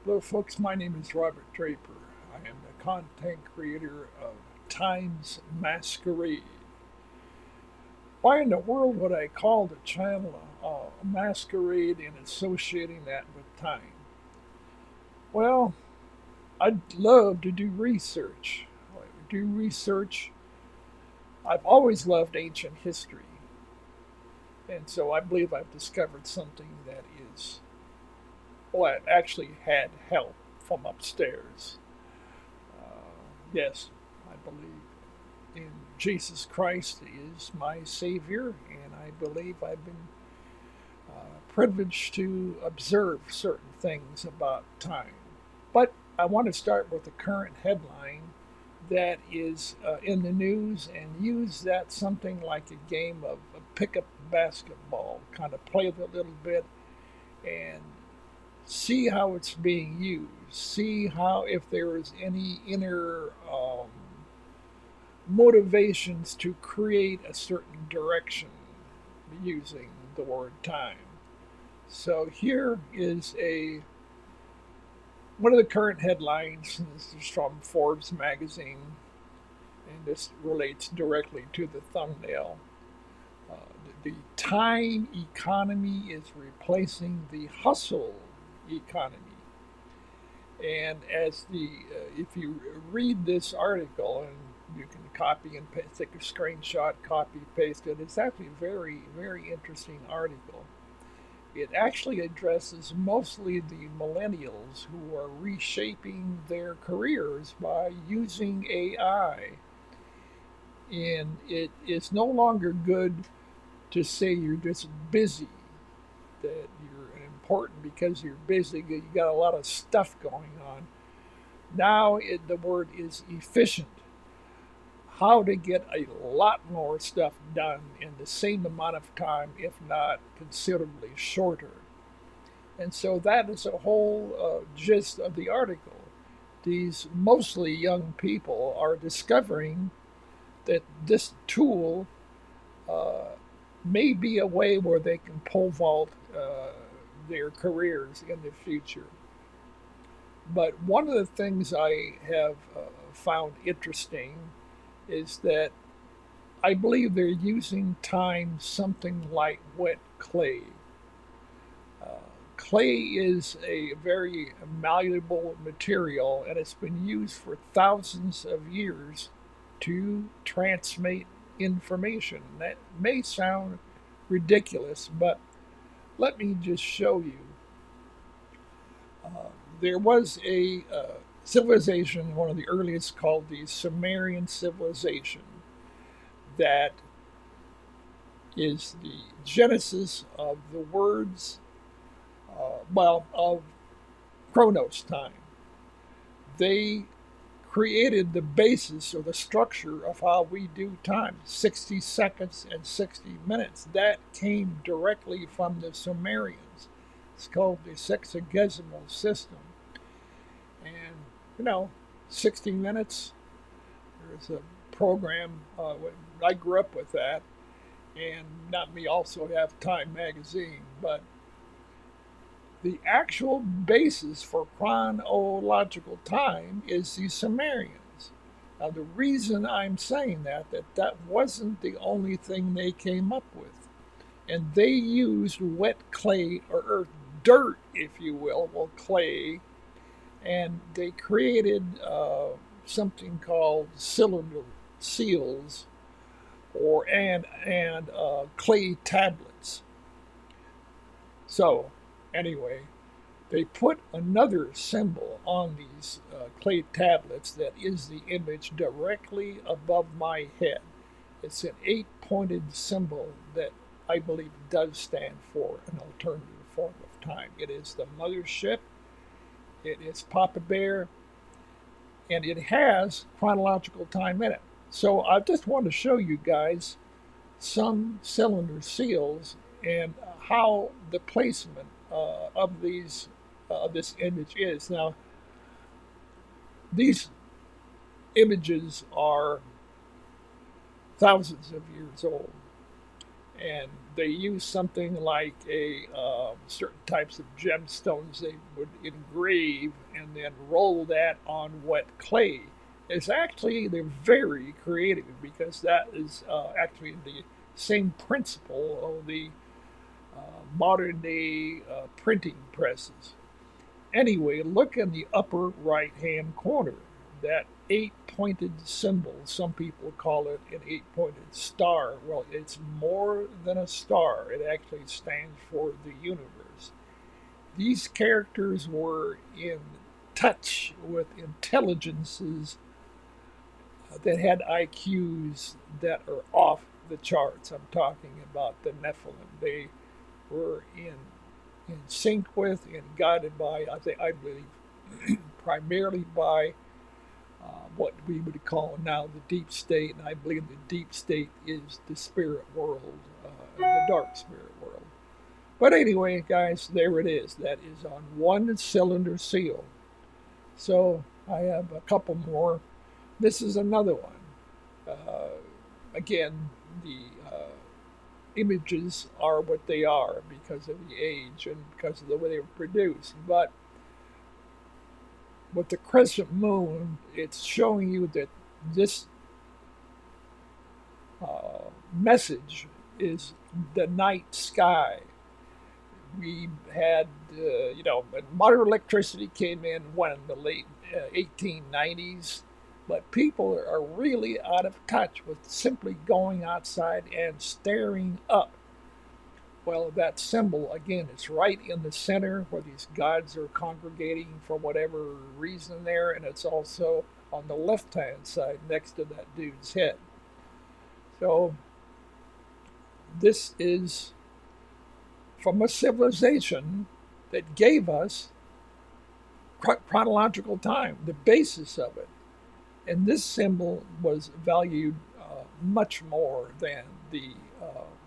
Hello, folks. My name is Robert Draper. I am the content creator of Time's Masquerade. Why in the world would I call the channel a masquerade and associating that with time? Well, I'd love to do research. Do research. I've always loved ancient history, and so I believe I've discovered something that is, well, I actually had help from upstairs. Yes, I believe in Jesus Christ is my Savior, and I believe I've been privileged to observe certain things about time. But I want to start with the current headline that is in the news and use that something like a game of pickup basketball, kind of play it a little bit and see how it's being used, see how if there is any inner motivations to create a certain direction using the word time. So here is a one of the current headlines. This is from Forbes magazine, and this relates directly to the thumbnail. Uh, the time economy is replacing the hustle economy. And as if you read this article, and you can copy and paste, take a screenshot, copy, paste it, it's actually a very, very interesting article. It actually addresses mostly the millennials who are reshaping their careers by using AI. And it is no longer good to say you're just busy, that you're important because you're busy, you got a lot of stuff going on. Now the word is efficient. How to get a lot more stuff done in the same amount of time, if not considerably shorter. And so that is a whole gist of the article. These mostly young people are discovering that this tool uh, may be a way where they can pole vault their careers in the future. But one of the things I have found interesting is that I believe they're using time something like wet clay. Uh, Clay is a very malleable material and it's been used for thousands of years to transmit information. That may sound ridiculous, but let me just show you. Uh, there was a civilization, one of the earliest, called the Sumerian civilization, that is the genesis of the words, of Chronos time. They created the basis or the structure of how we do time, 60 seconds and 60 minutes. That came directly from the Sumerians. It's called the sexagesimal system. And, you know, 60 minutes, there's a program, I grew up with that, and not me also have Time magazine, but the actual basis for chronological time is the Sumerians. Now, the reason I'm saying that wasn't the only thing they came up with, and they used wet clay or earth, dirt, if you will, well, clay, and they created something called cylinder seals or and clay tablets. So, anyway, they put another symbol on these clay tablets that is the image directly above my head. It's an eight-pointed symbol that I believe does stand for an alternative form of time. It is the mothership, it is Papa Bear, and it has chronological time in it. So I just want to show you guys some cylinder seals and how the placement of these this image is. Now, these images are thousands of years old, and they use something like a certain types of gemstones they would engrave and then roll that on wet clay. It's actually they're very creative because that is actually the same principle of the modern day printing presses. Anyway, look in the upper right hand corner. That eight pointed symbol, some people call it an eight pointed star. Well, it's more than a star, it actually stands for the universe. These characters were in touch with intelligences that had IQs that are off the charts. I'm talking about the Nephilim. They were in sync with and guided by, I believe, primarily by what we would call now the deep state. And I believe the deep state is the spirit world, the dark spirit world. But anyway, guys, there it is. That is on one cylinder seal. So I have a couple more. This is another one. Uh, Again, the images are what they are because of the age and because of the way they were produced. But with the crescent moon, it's showing you that this message is the night sky. We had, modern electricity came in when the late 1890s, but people are really out of touch with simply going outside and staring up. Well, that symbol, again, it's right in the center where these gods are congregating for whatever reason there, and it's also on the left hand side next to that dude's head. So, this is from a civilization that gave us chronological time, the basis of it. And this symbol was valued much more than the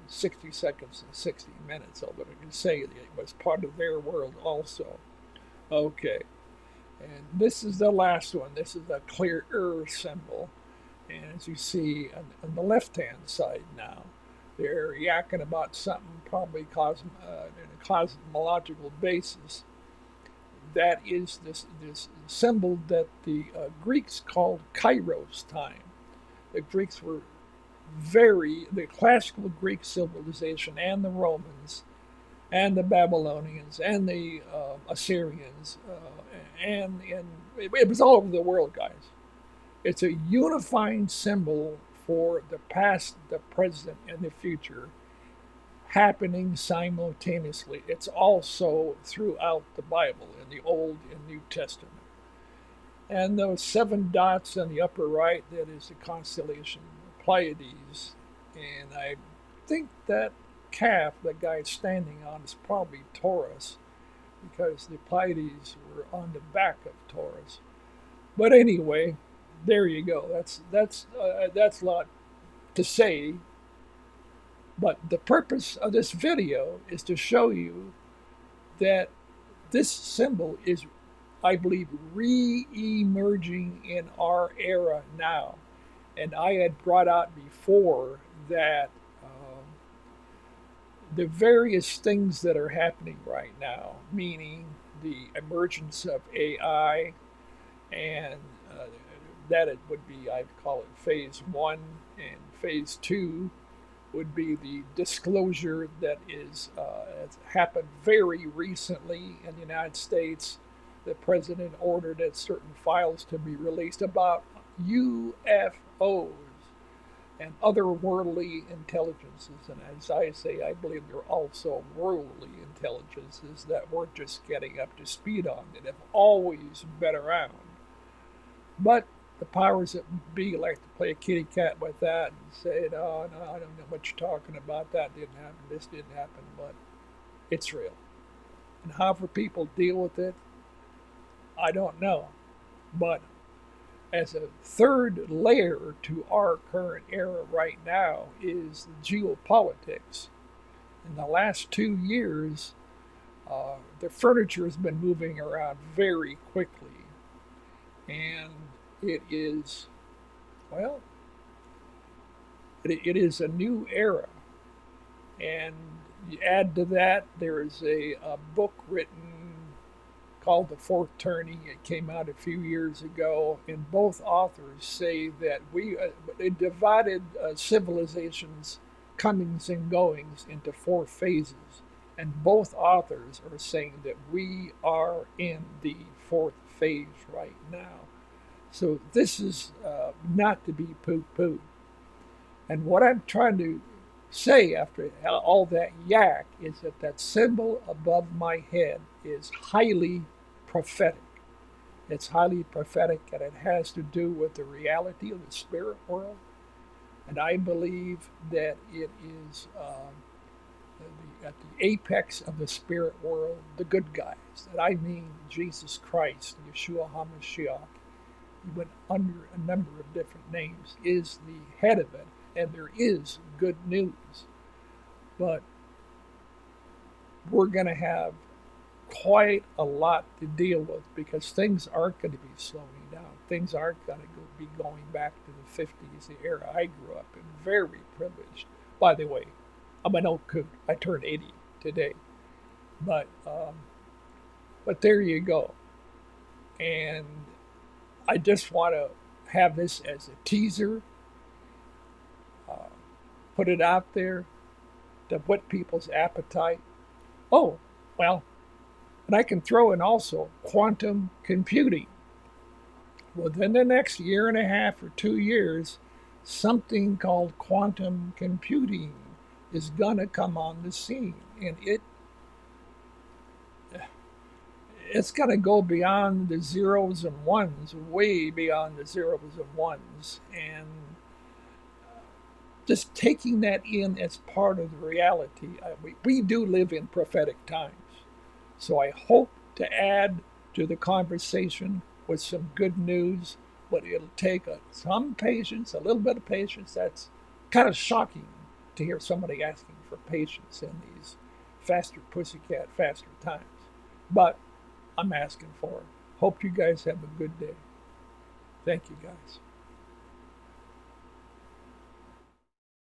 60 seconds and 60 minutes, although I can say that it was part of their world also. Okay, and this is the last one. This is a clear earth symbol. And as you see on the left hand side now, they're yakking about something probably in a cosmological basis. That is this symbol that the Greeks called Kairos time. The Greeks were the classical Greek civilization and the Romans and the Babylonians and the Assyrians and it was all over the world, guys. It's a unifying symbol for the past, the present, and the future happening simultaneously. It's also throughout the Bible in the Old and New Testament. And those seven dots on the upper right, that is the constellation Pleiades. And I think that calf that guy is standing on is probably Taurus because the Pleiades were on the back of Taurus. But anyway, there you go. That's a lot to say. But the purpose of this video is to show you that this symbol is, I believe, re-emerging in our era now. And I had brought out before that the various things that are happening right now, meaning the emergence of AI, and that it would be, I'd call it phase one, and phase two would be the disclosure that has happened very recently in the United States. The president ordered that certain files to be released about UFOs and otherworldly intelligences. And as I say, I believe there are also worldly intelligences that we're just getting up to speed on that have always been around. But the powers that be like to play kitty cat with that and say, oh, no, I don't know what you're talking about. That didn't happen. This didn't happen. But it's real. And how for people deal with it, I don't know. But as a third layer to our current era right now is the geopolitics. In the last 2 years, the furniture has been moving around very quickly. And it is, well, it is a new era. And you add to that, there is a book written called The Fourth Turning. It came out a few years ago, and both authors say that it divided civilizations' comings and goings into four phases. And both authors are saying that we are in the fourth phase right now. So this is not to be poo pooed. And what I'm trying to say after all that yak is that that symbol above my head is highly prophetic. It's highly prophetic, and it has to do with the reality of the spirit world. And I believe that it is at the apex of the spirit world, the good guys. And I mean Jesus Christ, Yeshua HaMashiach, he went under a number of different names, is the head of it. And there is good news. But we're going to have quite a lot to deal with because things aren't going to be slowing down. Things aren't going to be going back to the 50s, the era I grew up in. Very privileged. By the way, I'm an old coot. I turned 80 today. But, um, but there you go. And I just want to have this as a teaser, uh, put it out there to whet people's appetite. Oh, well, and I can throw in also quantum computing. Within the next year and a half or 2 years, something called quantum computing is going to come on the scene. And it's going to go beyond the zeros and ones, way beyond the zeros and ones. And just taking that in as part of the reality, we do live in prophetic times. So I hope to add to the conversation with some good news, but it'll take some patience, a little bit of patience. That's kind of shocking to hear somebody asking for patience in these faster pussycat, faster times. But I'm asking for it. Hope you guys have a good day. Thank you, guys.